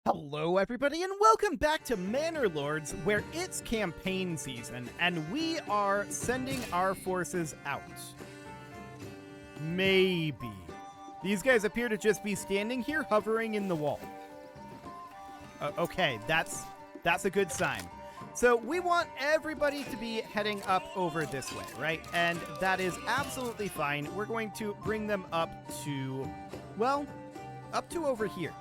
Hello everybody and welcome back to Manor Lords, where it's campaign season and we are sending our forces out. Maybe. These guys appear to just be standing here hovering in the wall. Okay, that's a good sign. So we want everybody to be heading up over this way, right? And that is absolutely fine. We're going to bring them up to, well, up to over here.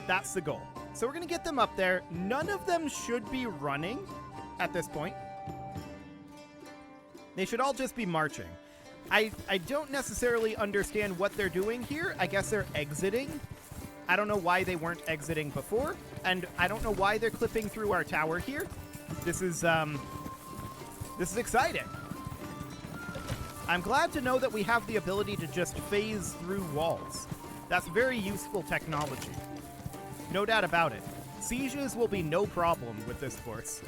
That's the goal. So we're going to get them up there. None of them should be running at this point. They should all just be marching. I don't necessarily understand what they're doing here. I guess they're exiting. I don't know why they weren't exiting before, and I don't know why they're clipping through our tower here. This is exciting. I'm glad to know that we have the ability to just phase through walls. That's very useful technology. No doubt about it. Sieges will be no problem with this force.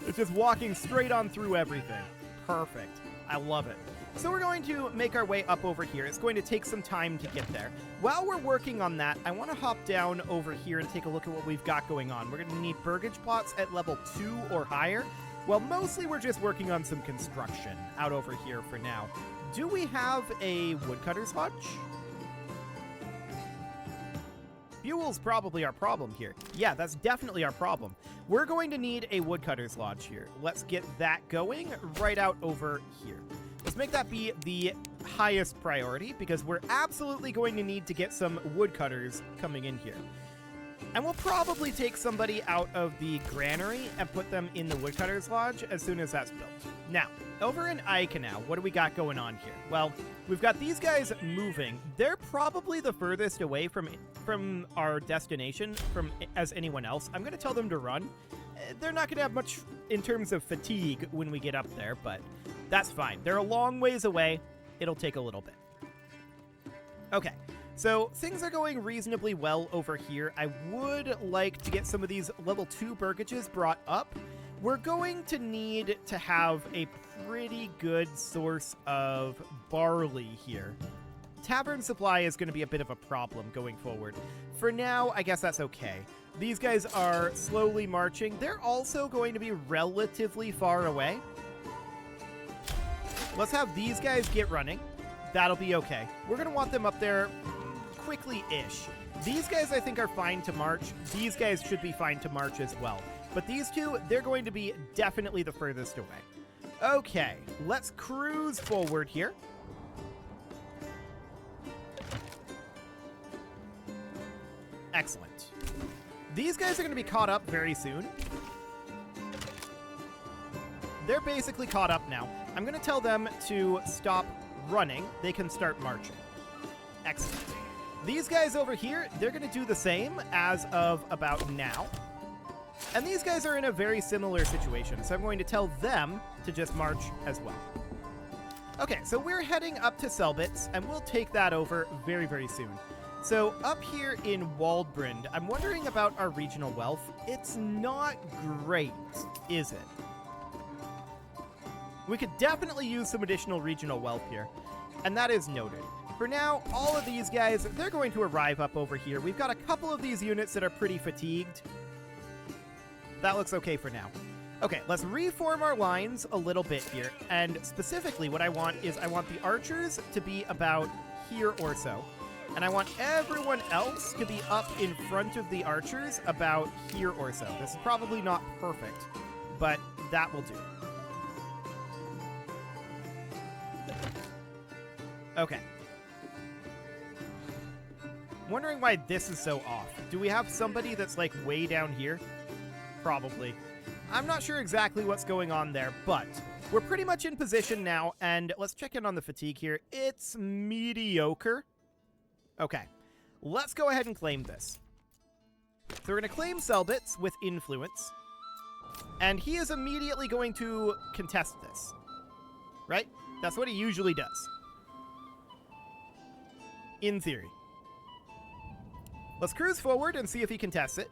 It's just walking straight on through everything. Perfect. I love it. So we're going to make our way up over here. It's going to take some time to get there. While we're working on that, I want to hop down over here and take a look at what we've got going on. We're going to need burgage plots at level 2 or higher. Well, mostly we're just working on some construction out over here for now. Do we have a woodcutter's lodge? Fuel's probably our problem here. Yeah, that's definitely our problem. We're going to need a woodcutter's lodge here. Let's get that going right out over here. Let's make that be the highest priority because we're absolutely going to need to get some woodcutters coming in here. And we'll probably take somebody out of the granary and put them in the woodcutter's lodge as soon as that's built. Now, over in Icanau, what do we got going on here? Well, we've got these guys moving. They're probably the furthest away from our destination as anyone else. I'm going to tell them to run. They're not going to have much in terms of fatigue when we get up there, but that's fine. They're a long ways away. It'll take a little bit. Okay, so things are going reasonably well over here. I would like to get some of these level 2 burgages brought up. We're going to need to have a pretty good source of barley here. Tavern supply is going to be a bit of a problem going forward. For now, I guess that's okay. These guys are slowly marching. They're also going to be relatively far away. Let's have these guys get running. That'll be okay. We're going to want them up there quickly-ish. These guys, I think, are fine to march. These guys should be fine to march as well. But these two, they're going to be definitely the furthest away. Okay, let's cruise forward here. Excellent. These guys are going to be caught up very soon. They're basically caught up now. I'm going to tell them to stop running. They can start marching. Excellent. These guys over here, they're going to do the same as of about now. And these guys are in a very similar situation, so I'm going to tell them to just march as well. Okay, so we're heading up to Selbitz, and we'll take that over very, very soon. So up here in Waldbrand, I'm wondering about our regional wealth. It's not great, is it? We could definitely use some additional regional wealth here, and that is noted. For now, all of these guys, they're going to arrive up over here. We've got a couple of these units that are pretty fatigued. That looks okay for now. Okay, let's reform our lines a little bit here. And specifically what I want is I want the archers to be about here or so. And I want everyone else to be up in front of the archers about here or so. This is probably not perfect, but that will do. Okay. I'm wondering why this is so off. Do we have somebody that's like way down here? Probably. I'm not sure exactly what's going on there, but we're pretty much in position now, and let's check in on the fatigue here. It's mediocre. Okay, let's go ahead and claim this. So we're going to claim Selbitz with influence, and he is immediately going to contest this, right? That's what he usually does. In theory. Let's cruise forward and see if he contests it.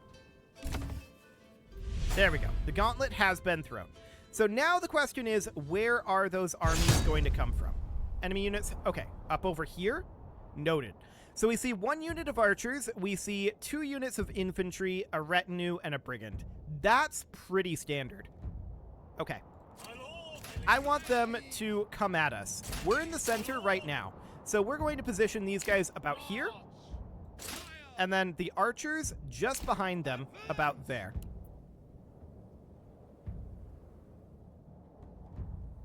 There we go. The gauntlet has been thrown. So now the question is, where are those armies going to come from? Enemy units, okay, up over here. Noted. So we see 1 unit of archers, we see 2 units of infantry, a retinue, and a brigand. That's pretty standard. Okay. I want them to come at us. We're in the center right now. So we're going to position these guys about here. And then the archers just behind them about there.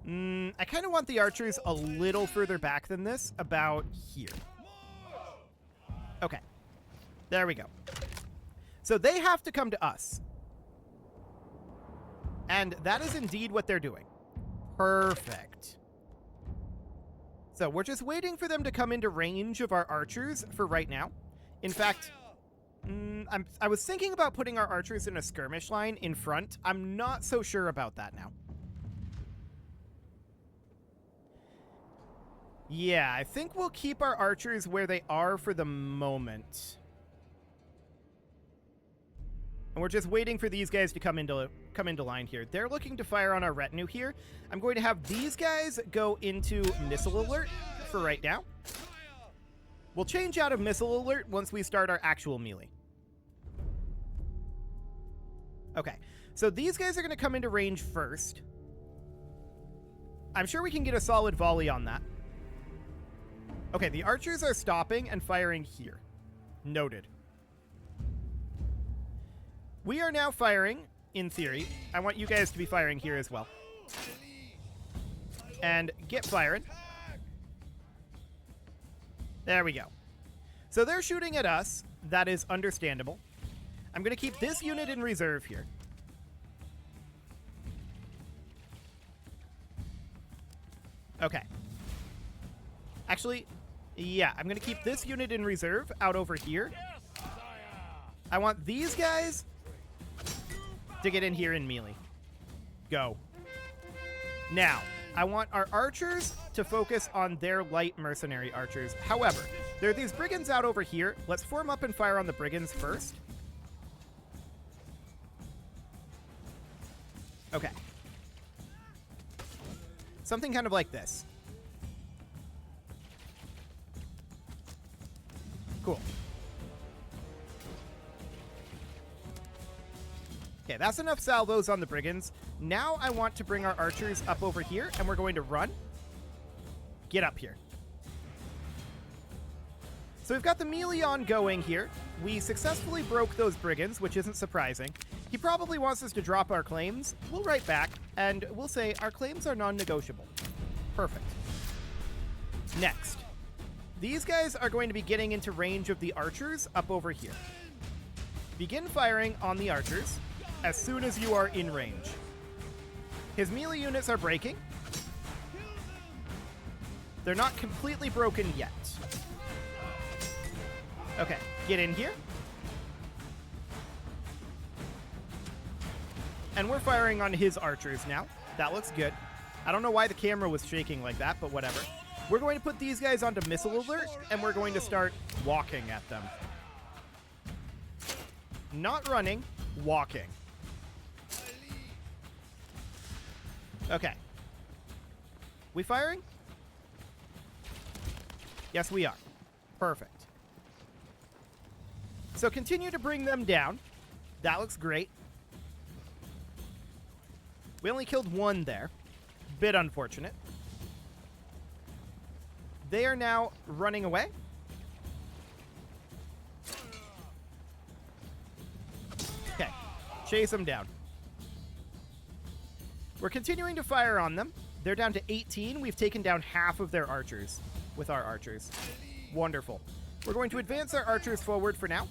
I kind of want the archers a little further back than this, about here. Okay. There we go. So they have to come to us. And that is indeed what they're doing. Perfect. So we're just waiting for them to come into range of our archers for right now. In fact, I was thinking about putting our archers in a skirmish line in front. I'm not so sure about that now. Yeah, I think we'll keep our archers where they are for the moment. And we're just waiting for these guys to come into line here. They're looking to fire on our retinue here. I'm going to have these guys go into missile alert for right now. We'll change out of missile alert once we start our actual melee. Okay, so these guys are going to come into range first. I'm sure we can get a solid volley on that. Okay, the archers are stopping and firing here. Noted. We are now firing, in theory. I want you guys to be firing here as well. And get firing. There we go. So they're shooting at us. That is understandable. I'm going to keep this unit in reserve here. Okay. Actually, yeah, I'm going to keep this unit in reserve out over here. I want these guys to get in here in melee. Go. Now, I want our archers to focus on their light mercenary archers. However, there are these brigands out over here. Let's form up and fire on the brigands first. Okay. Something kind of like this. Cool. Okay, that's enough salvos on the brigands. Now I want to bring our archers up over here, and we're going to run. Get up here. So we've got the melee on going here. We successfully broke those brigands, which isn't surprising. He probably wants us to drop our claims. We'll write back, and we'll say our claims are non-negotiable. Perfect. Next. These guys are going to be getting into range of the archers up over here. Begin firing on the archers as soon as you are in range. His melee units are breaking. They're not completely broken yet. Okay, get in here. And we're firing on his archers now. That looks good. I don't know why the camera was shaking like that, but whatever. We're going to put these guys onto missile alert, and we're going to start walking at them. Not running, walking. Okay. We firing? Yes, we are. Perfect. So continue to bring them down. That looks great. We only killed one there. Bit unfortunate. They are now running away. Okay. Chase them down. We're continuing to fire on them. They're down to 18. We've taken down half of their archers with our archers. Wonderful. We're going to advance our archers forward for now.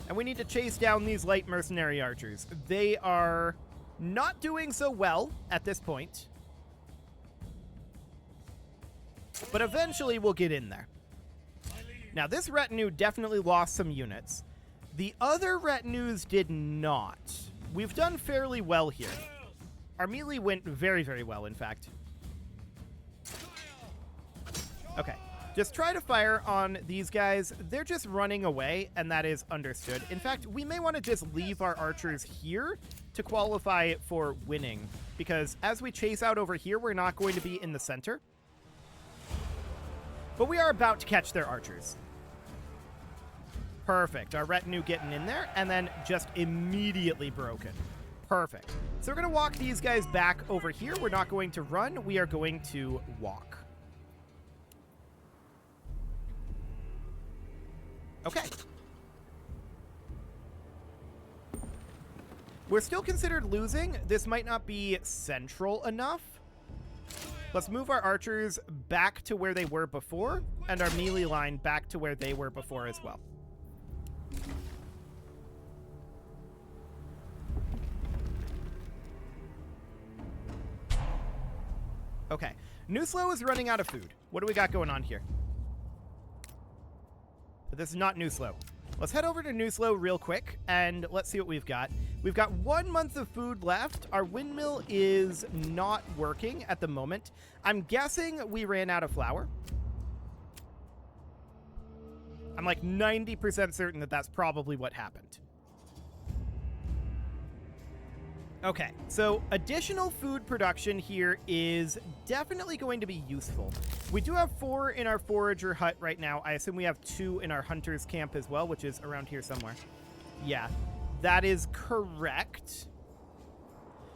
And we need to chase down these light mercenary archers. They are not doing so well at this point. But eventually we'll get in there. Now, this retinue definitely lost some units. The other retinues did not. We've done fairly well here. Our melee went very, very well, in fact. Okay. Just try to fire on these guys. They're just running away, and that is understood. In fact, we may want to just leave our archers here to qualify for winning, because as we chase out over here, we're not going to be in the center. But we are about to catch their archers. Perfect. Our retinue getting in there, and then just immediately broken. Perfect. So we're going to walk these guys back over here. We're not going to run. We are going to walk. Okay. We're still considered losing. This might not be central enough. Let's move our archers back to where they were before, and our melee line back to where they were before as well. Okay. Nuslo is running out of food. What do we got going on here? This is not Nuslo. Let's head over to Nuslo real quick, and let's see what we've got. We've got 1 month of food left. Our windmill is not working at the moment. I'm guessing we ran out of flour. I'm like 90% certain that that's probably what happened. Okay, so additional food production here is definitely going to be useful. We do have 4 in our forager hut right now. I assume we have 2 in our hunter's camp as well, which is around here somewhere. Yeah, that is correct.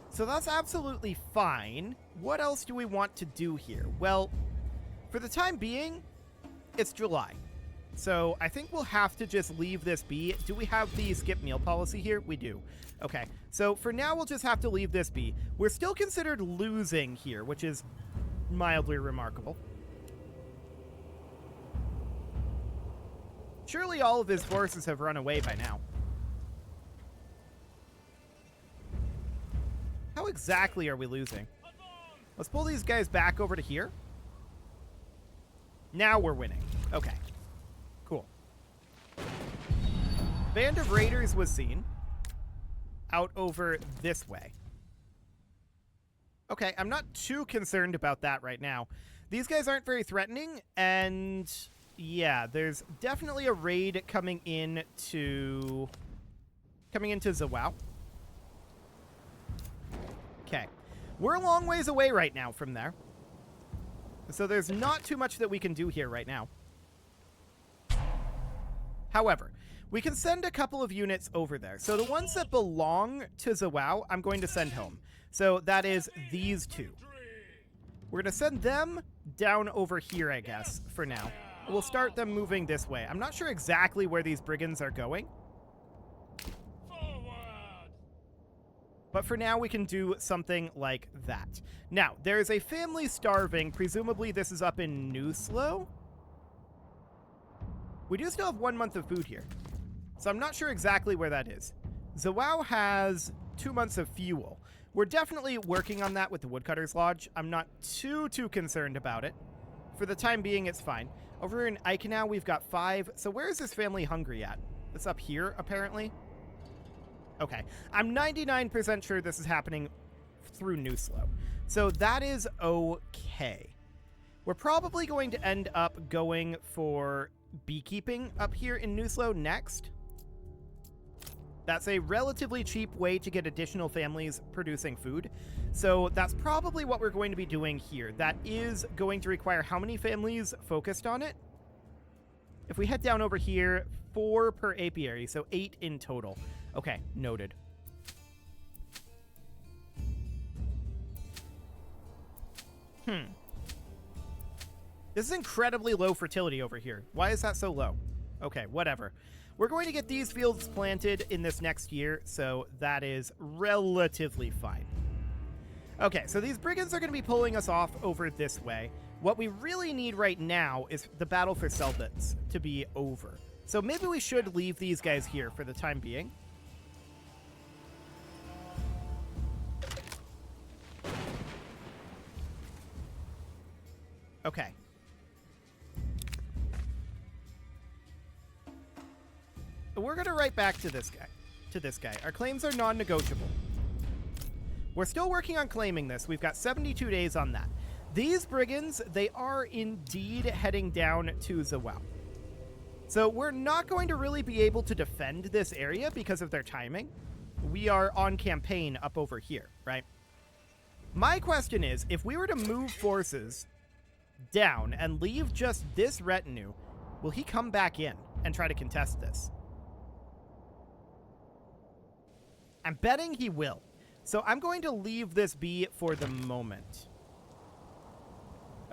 So that's absolutely fine. What else do we want to do here? Well, for the time being, it's July. So I think we'll have to just leave this be. Do we have the skip meal policy here? We do. Okay, so for now, we'll just have to leave this be. We're still considered losing here, which is mildly remarkable. Surely all of his forces have run away by now. How exactly are we losing? Let's pull these guys back over to here. Now we're winning. Okay. Cool. Band of Raiders was seen out over this way. Okay, I'm not too concerned about that right now. These guys aren't very threatening, and yeah, there's definitely a raid coming into Zawao. Okay. We're a long ways away right now from there. So there's not too much that we can do here right now. However, we can send a couple of units over there. So the ones that belong to Zawao, I'm going to send home. So that is these 2. We're going to send them down over here, I guess, for now. We'll start them moving this way. I'm not sure exactly where these brigands are going. But for now, we can do something like that. Now, there is a family starving. Presumably, this is up in Nuslo. We do still have 1 month of food here. So I'm not sure exactly where that is. Zawao has 2 months of fuel. We're definitely working on that with the Woodcutter's Lodge. I'm not too concerned about it. For the time being, it's fine. Over in Eikenau, we've got 5. So where is this family hungry at? It's up here, apparently. Okay. I'm 99% sure this is happening through Nuslo. So that is okay. We're probably going to end up going for beekeeping up here in Nuslo next. That's a relatively cheap way to get additional families producing food. So that's probably what we're going to be doing here. That is going to require how many families focused on it? If we head down over here, 4 per apiary, so 8 in total. Okay, noted. This is incredibly low fertility over here. Why is that so low? Okay, whatever. We're going to get these fields planted in this next year, so that is relatively fine. Okay, so these brigands are going to be pulling us off over this way. What we really need right now is the battle for Selbitz to be over. So maybe we should leave these guys here for the time being. Okay. We're going to write back to this guy. Our claims are non-negotiable. We're still working on claiming this. We've got 72 days on that. These brigands, they are indeed heading down to Zawao. So we're not going to really be able to defend this area because of their timing. We are on campaign up over here, right? My question is, if we were to move forces down and leave just this retinue, will he come back in and try to contest this? I'm betting he will. So I'm going to leave this be for the moment.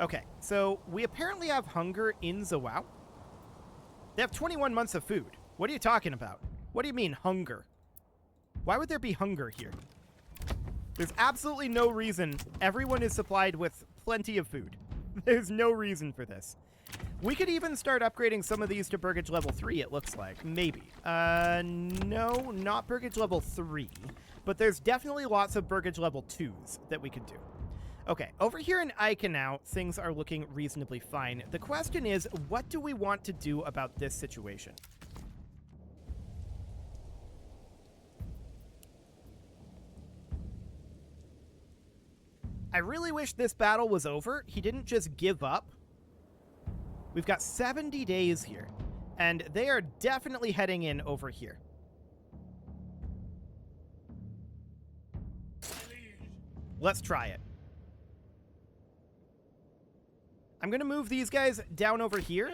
Okay, so we apparently have hunger in Zawao. They have 21 months of food. What are you talking about? What do you mean, hunger? Why would there be hunger here? There's absolutely no reason. Everyone is supplied with plenty of food. There's no reason for this. We could even start upgrading some of these to Burgage level 3, it looks like. Maybe. No, not Burgage level 3. But there's definitely lots of Burgage level 2s that we could do. Okay, over here in Ica now, things are looking reasonably fine. The question is, what do we want to do about this situation? I really wish this battle was over. He didn't just give up. We've got 70 days here, and they are definitely heading in over here. Let's try it. I'm going to move these guys down over here.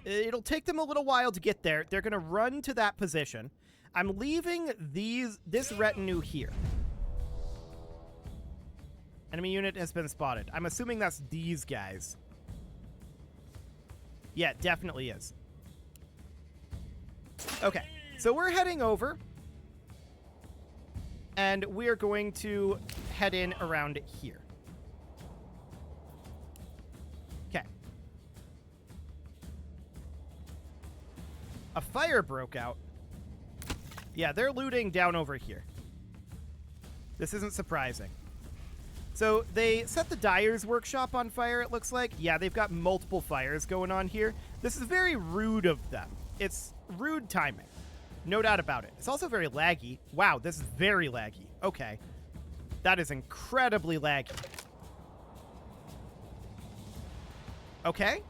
It'll take them a little while to get there. They're going to run to that position. I'm leaving this retinue here. Enemy unit has been spotted. I'm assuming that's these guys. Yeah, it definitely is. Okay, so we're heading over. And we're going to head in around here. Okay. A fire broke out. Yeah, they're looting down over here. This isn't surprising. So they set the dyer's workshop on fire, it looks like. Yeah, they've got multiple fires going on here. This is very rude of them. It's rude timing. No doubt about it. It's also very laggy. Wow, this is very laggy. Okay. That is incredibly laggy. Okay.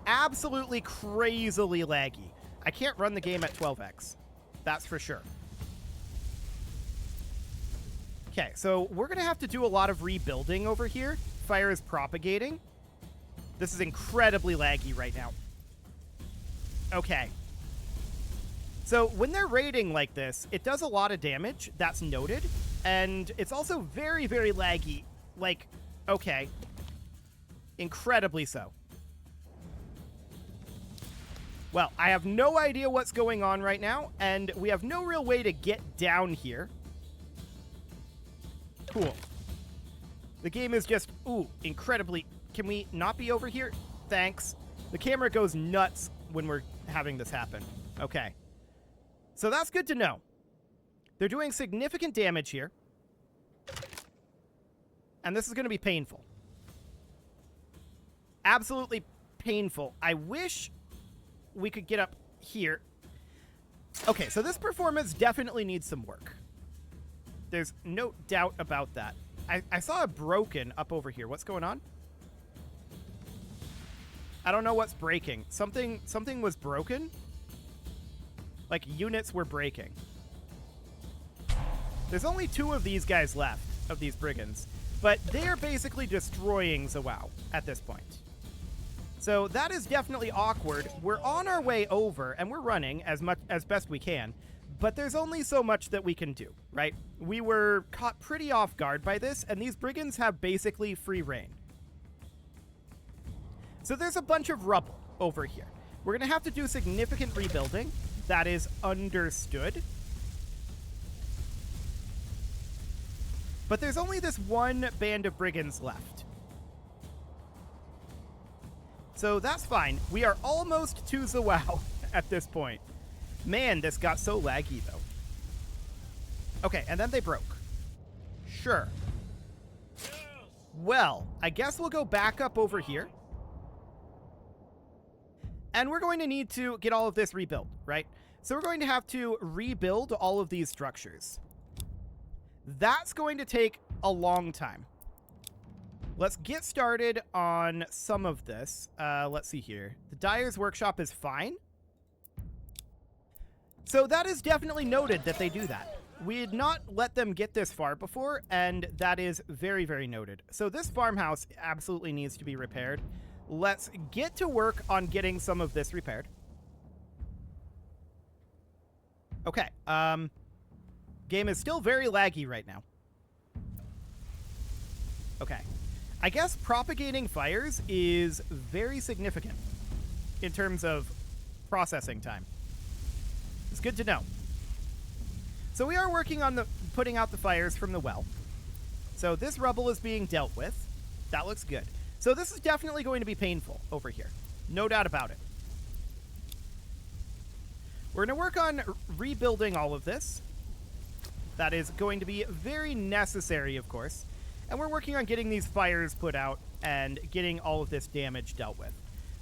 Absolutely crazily laggy. I can't run the game at 12x. That's for sure. Okay, so we're going to have to do a lot of rebuilding over here. Fire is propagating. This is incredibly laggy right now. Okay. So when they're raiding like this, it does a lot of damage. That's noted. And it's also very, very laggy. Like, okay. Incredibly so. Well, I have no idea what's going on right now, and we have no real way to get down here. Cool. The game is just, incredibly... Can we not be over here? Thanks. The camera goes nuts when we're having this happen. Okay. So that's good to know. They're doing significant damage here. And this is going to be painful. Absolutely painful. I wish we could get up here. Okay, so this performance definitely needs some work. There's no doubt about that. I saw a broken up over here. What's going on? I don't know what's breaking. Something was broken? Like, units were breaking. There's only 2 of these guys left, of these brigands. But they are basically destroying Zawao at this point. So that is definitely awkward. We're on our way over, and we're running as best we can. But there's only so much that we can do, right? We were caught pretty off guard by this, and these brigands have basically free reign. So there's a bunch of rubble over here. We're going to have to do significant rebuilding. That is understood. But there's only this one band of brigands left. So that's fine. We are almost to Zawao at this point. Man, this got so laggy, though. Okay, and then they broke. Sure. Well, I guess we'll go back up over here. And we're going to need to get all of this rebuilt, right? So we're going to have to rebuild all of these structures. That's going to take a long time. Let's get started on some of this. Let's see here. The dyer's workshop is fine. So that is definitely noted that they do that. We had not let them get this far before, and that is very, very noted. So this farmhouse absolutely needs to be repaired. Let's get to work on getting some of this repaired. Okay, game is still very laggy right now. Okay. I guess propagating fires is very significant in terms of processing time. It's good to know. So we are working on putting out the fires from the well. So this rubble is being dealt with. That looks good. So this is definitely going to be painful over here. No doubt about it. We're going to work on rebuilding all of this. That is going to be very necessary, of course. And we're working on getting these fires put out and getting all of this damage dealt with.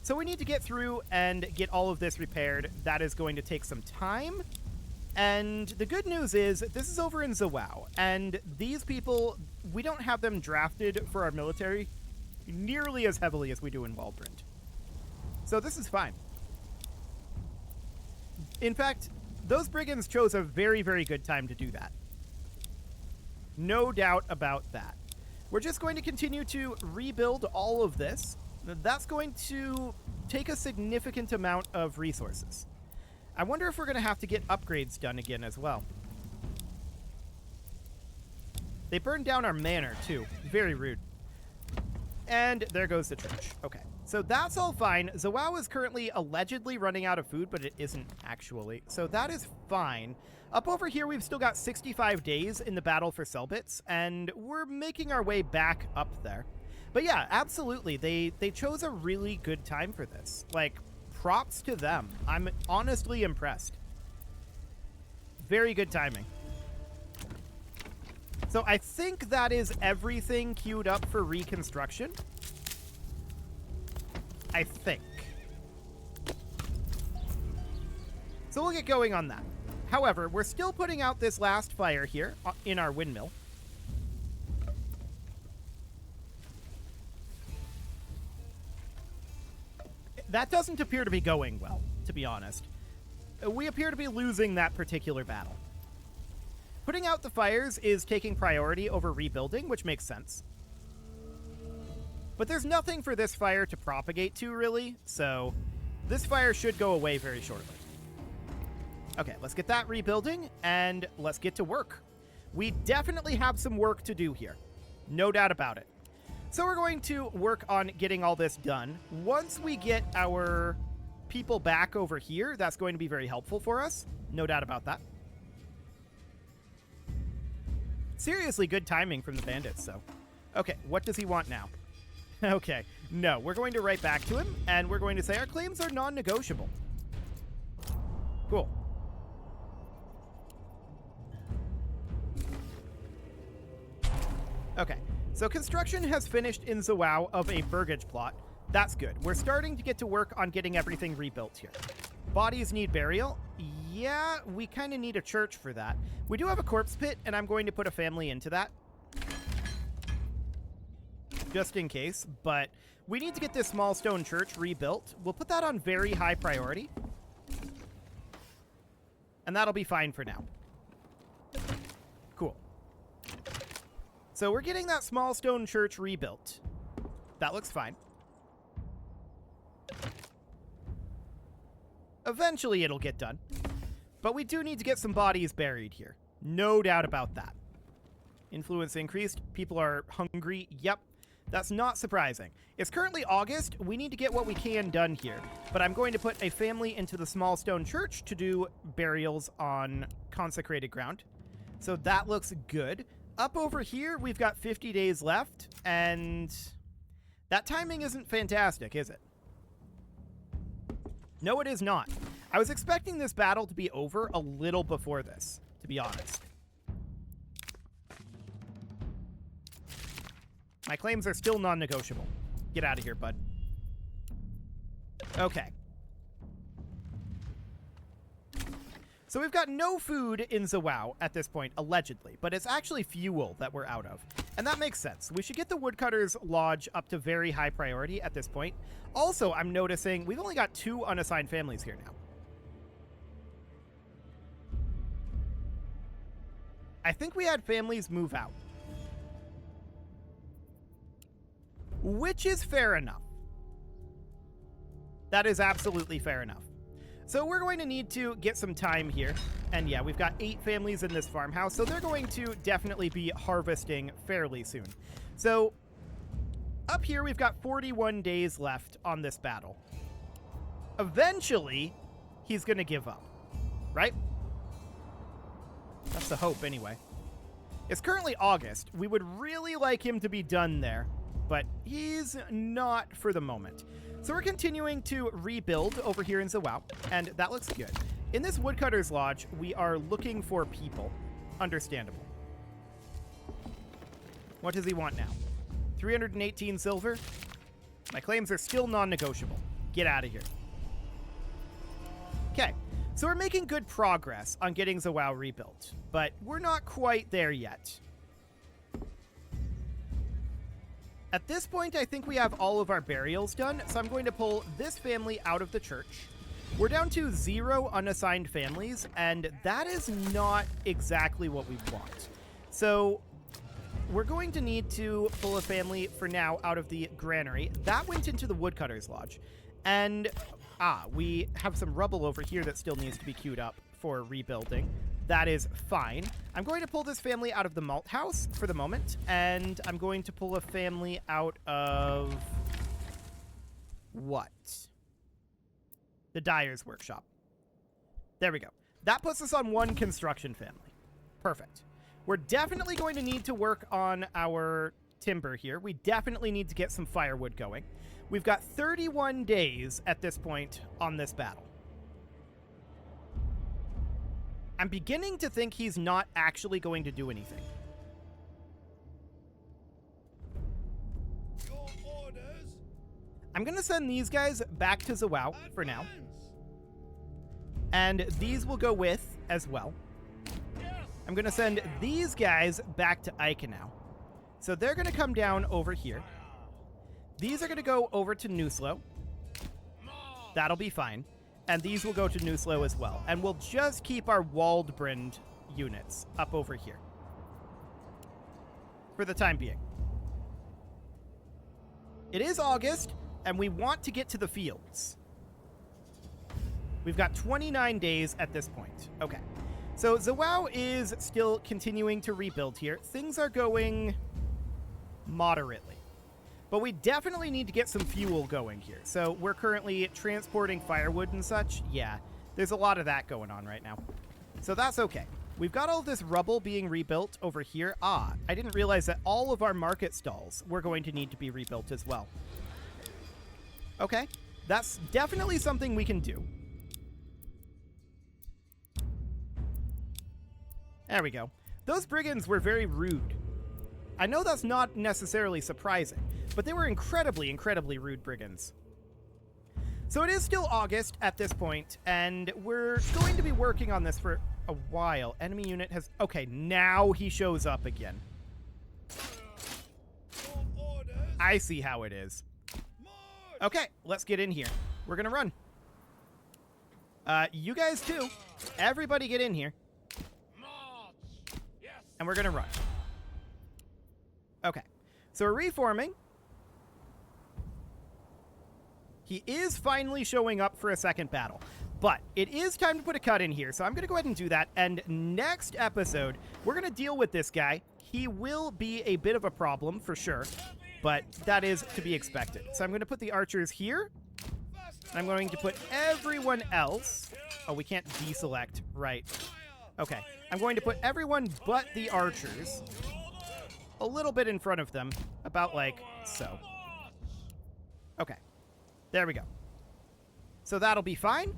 So we need to get through and get all of this repaired. That is going to take some time. And the good news is this is over in Zawao. And these people, we don't have them drafted for our military nearly as heavily as we do in Waldbrand. So this is fine. In fact, those brigands chose a very, very good time to do that. No doubt about that. We're just going to continue to rebuild all of this. That's going to take a significant amount of resources. I wonder if we're going to have to get upgrades done again as well. They burned down our manor, too. Very rude. And there goes the church. Okay, so that's all fine. Zawao is currently allegedly running out of food, but it isn't actually. So that is fine. Up over here, we've still got 65 days in the battle for Selbitz, and we're making our way back up there. But yeah, absolutely. They chose a really good time for this. Like, props to them. I'm honestly impressed. Very good timing. So I think that is everything queued up for reconstruction. I think. So we'll get going on that. However, we're still putting out this last fire here in our windmill. That doesn't appear to be going well, to be honest. We appear to be losing that particular battle. Putting out the fires is taking priority over rebuilding, which makes sense. But there's nothing for this fire to propagate to, really, so this fire should go away very shortly. Okay, let's get that rebuilding, and let's get to work. We definitely have some work to do here. No doubt about it. So we're going to work on getting all this done. Once we get our people back over here, that's going to be very helpful for us. No doubt about that. Seriously good timing from the bandits, so. Okay, what does he want now? Okay, no, we're going to write back to him, and we're going to say our claims are non-negotiable. Cool. Okay, so construction has finished in Zawao of a burgage plot. That's good. We're starting to get to work on getting everything rebuilt here. Bodies need burial. Yeah, we kind of need a church for that. We do have a corpse pit, and I'm going to put a family into that. Just in case, but we need to get this small stone church rebuilt. We'll put that on very high priority. And that'll be fine for now. Cool. So we're getting that small stone church rebuilt. That looks fine. Eventually it'll get done. But we do need to get some bodies buried here. No doubt about that. Influence increased. People are hungry. Yep. That's not surprising. It's currently August. We need to get what we can done here. But I'm going to put a family into the small stone church to do burials on consecrated ground. So that looks good. Up over here, we've got 50 days left. And that timing isn't fantastic, is it? No, it is not. I was expecting this battle to be over a little before this, to be honest. My claims are still non-negotiable. Get out of here, bud. Okay. So we've got no food in Zawao at this point, allegedly, but it's actually fuel that we're out of. And that makes sense. We should get the Woodcutter's Lodge up to very high priority at this point. Also, I'm noticing we've only got 2 unassigned families here now. I think we had families move out. Which is fair enough. That is absolutely fair enough. So we're going to need to get some time here. And yeah, we've got 8 families in this farmhouse, so they're going to definitely be harvesting fairly soon. So up here, we've got 41 days left on this battle. Eventually, he's going to give up, right? That's the hope, anyway. It's currently August. We would really like him to be done there, but he's not for the moment. So we're continuing to rebuild over here in Zawao, and that looks good. In this Woodcutter's Lodge, we are looking for people. Understandable. What does he want now? 318 silver? My claims are still non-negotiable. Get out of here. Okay, so we're making good progress on getting Zawao rebuilt, but we're not quite there yet. At this point, I think we have all of our burials done, so I'm going to pull this family out of the church. We're down to 0 unassigned families, and that is not exactly what we want. So we're going to need to pull a family for now out of the granary. That went into the Woodcutter's Lodge. And, we have some rubble over here that still needs to be queued up for rebuilding. That is fine. I'm going to pull this family out of the malt house for the moment, and I'm going to pull a family out of what? The dyer's workshop. There we go. That puts us on 1 construction family. Perfect. We're definitely going to need to work on our timber here. We definitely need to get some firewood going. We've got 31 days at this point on this battle. I'm beginning to think he's not actually going to do anything. Your orders. I'm going to send these guys back to Zawao for now. And these will go with as well. Yes. I'm going to send these guys back to Ica now. So they're going to come down over here. These are going to go over to Nuslo. That'll be fine. And these will go to Nuslo as well. And we'll just keep our Waldbrand units up over here for the time being. It is August, and we want to get to the fields. We've got 29 days at this point. Okay. So Zawao is still continuing to rebuild here. Things are going moderately. But we definitely need to get some fuel going here. So we're currently transporting firewood and such. Yeah, there's a lot of that going on right now. So that's okay. We've got all this rubble being rebuilt over here. I didn't realize that all of our market stalls were going to need to be rebuilt as well. Okay, that's definitely something we can do. There we go. Those brigands were very rude. I know that's not necessarily surprising, but they were incredibly, incredibly rude brigands. So it is still August at this point, and we're going to be working on this for a while. Enemy unit has... Okay, now he shows up again. I see how it is. Okay, let's get in here. We're going to run. You guys too. Everybody get in here. And we're going to run. Okay, so we're reforming. He is finally showing up for a second battle, but it is time to put a cut in here, so I'm going to go ahead and do that, and next episode, we're going to deal with this guy. He will be a bit of a problem, for sure, but that is to be expected. So I'm going to put the archers here, and I'm going to put everyone else... Oh, we can't deselect, right. Okay, I'm going to put everyone but the archers a little bit in front of them, about like so. Okay, there we go. So that'll be fine.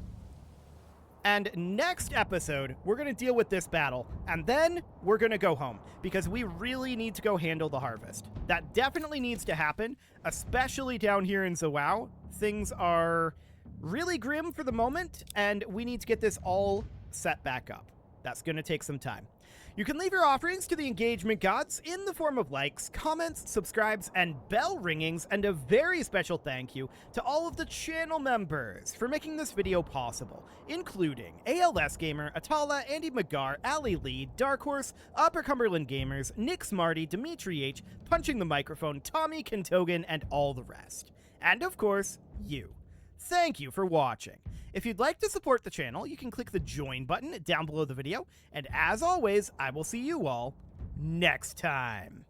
And next episode, we're going to deal with this battle, and then we're going to go home, because we really need to go handle the harvest. That definitely needs to happen, especially down here in Zawao. Things are really grim for the moment, and we need to get this all set back up. That's going to take some time. You can leave your offerings to the engagement gods in the form of likes, comments, subscribes, and bell ringings, and a very special thank you to all of the channel members for making this video possible, including ALS Gamer, Atala, Andy McGar, Ali Lee, Dark Horse, Upper Cumberland Gamers, Nick Smarty, Dimitri H, Punching the Microphone, Tommy Kentogan, and all the rest. And of course, you. Thank you for watching. If you'd like to support the channel, you can click the join button down below the video, and as always, I will see you all next time.